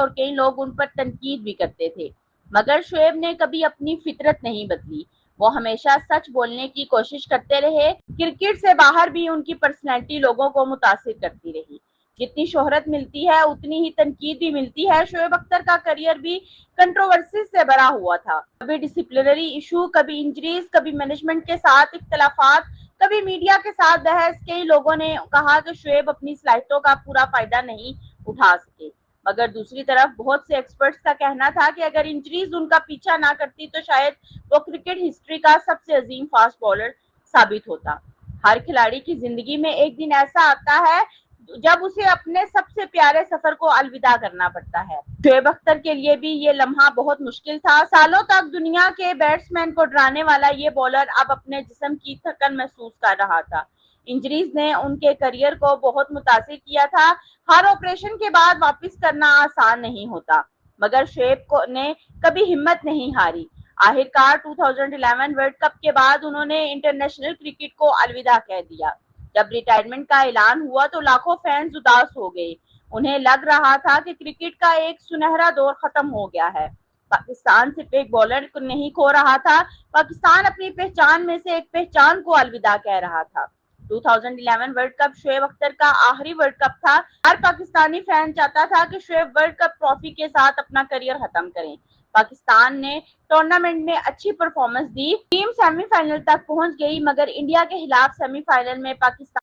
اور کئی لوگ ان پر تنقید بھی کرتے تھے، مگر شعیب نے کبھی اپنی فطرت نہیں بدلی۔ وہ ہمیشہ سچ بولنے کی کوشش کرتے رہے۔ کرکٹ سے باہر بھی ان کی پرسنالٹی لوگوں کو متاثر کرتی رہی۔ جتنی شہرت ملتی ہے اتنی ہی تنقید بھی ملتی ہے۔ شعیب اختر کا کیریئر بھی کنٹروورسیز سے بھرا ہوا تھا، کبھی ڈسپلنری ایشو، کبھی انجریز، کبھی مینجمنٹ کے ساتھ اختلافات، کبھی میڈیا کے ساتھ بحث۔ کئی لوگوں نے کہا کہ شعیب اپنی صلاحیتوں کا پورا فائدہ نہیں اٹھا سکے، مگر دوسری طرف بہت سے ایکسپرٹس کا کہنا تھا کہ اگر انجریز ان کا پیچھا نہ کرتی تو شاید وہ کرکٹ ہسٹری کا سب سے عظیم فاسٹ بولر ثابت ہوتا۔ ہر کھلاڑی کی زندگی میں ایک دن ایسا آتا ہے جب اسے اپنے سب سے پیارے سفر کو الوداع کرنا پڑتا ہے۔ شعیب اختر کے لیے بھی یہ لمحہ بہت مشکل تھا۔ سالوں تک دنیا کے بیٹسمین کو ڈرانے والا یہ بولر اب اپنے جسم کی تھکن محسوس کر رہا تھا۔ انجریز نے ان کے کیریئر کو بہت متاثر کیا تھا۔ ہر آپریشن کے بعد واپس کرنا آسان نہیں ہوتا، مگر شعیب نے کبھی ہمت نہیں ہاری۔ آخرکار 2011 ورلڈ کپ کے بعد انہوں نے انٹرنیشنل کرکٹ کو الوداع کہہ دیا۔ جب ریٹائرمنٹ کا اعلان ہوا تو لاکھوں فینز اداس ہو گئے۔ انہیں لگ رہا تھا کہ کرکٹ کا ایک سنہرا دور ختم ہو گیا ہے۔ پاکستان صرف ایک بولر کو نہیں کھو رہا تھا، پاکستان اپنی پہچان میں سے ایک پہچان کو الوداع کہہ رہا تھا۔ 2011 ورلڈ کپ شعیب اختر کا آخری ورلڈ کپ تھا۔ ہر پاکستانی فین چاہتا تھا کہ شعیب ورلڈ کپ ٹرافی کے ساتھ اپنا کیریئر ختم کریں۔ پاکستان نے ٹورنامنٹ میں اچھی پرفارمنس دی، ٹیم سیمی فائنل تک پہنچ گئی، مگر انڈیا کے خلاف سیمی فائنل میں پاکستان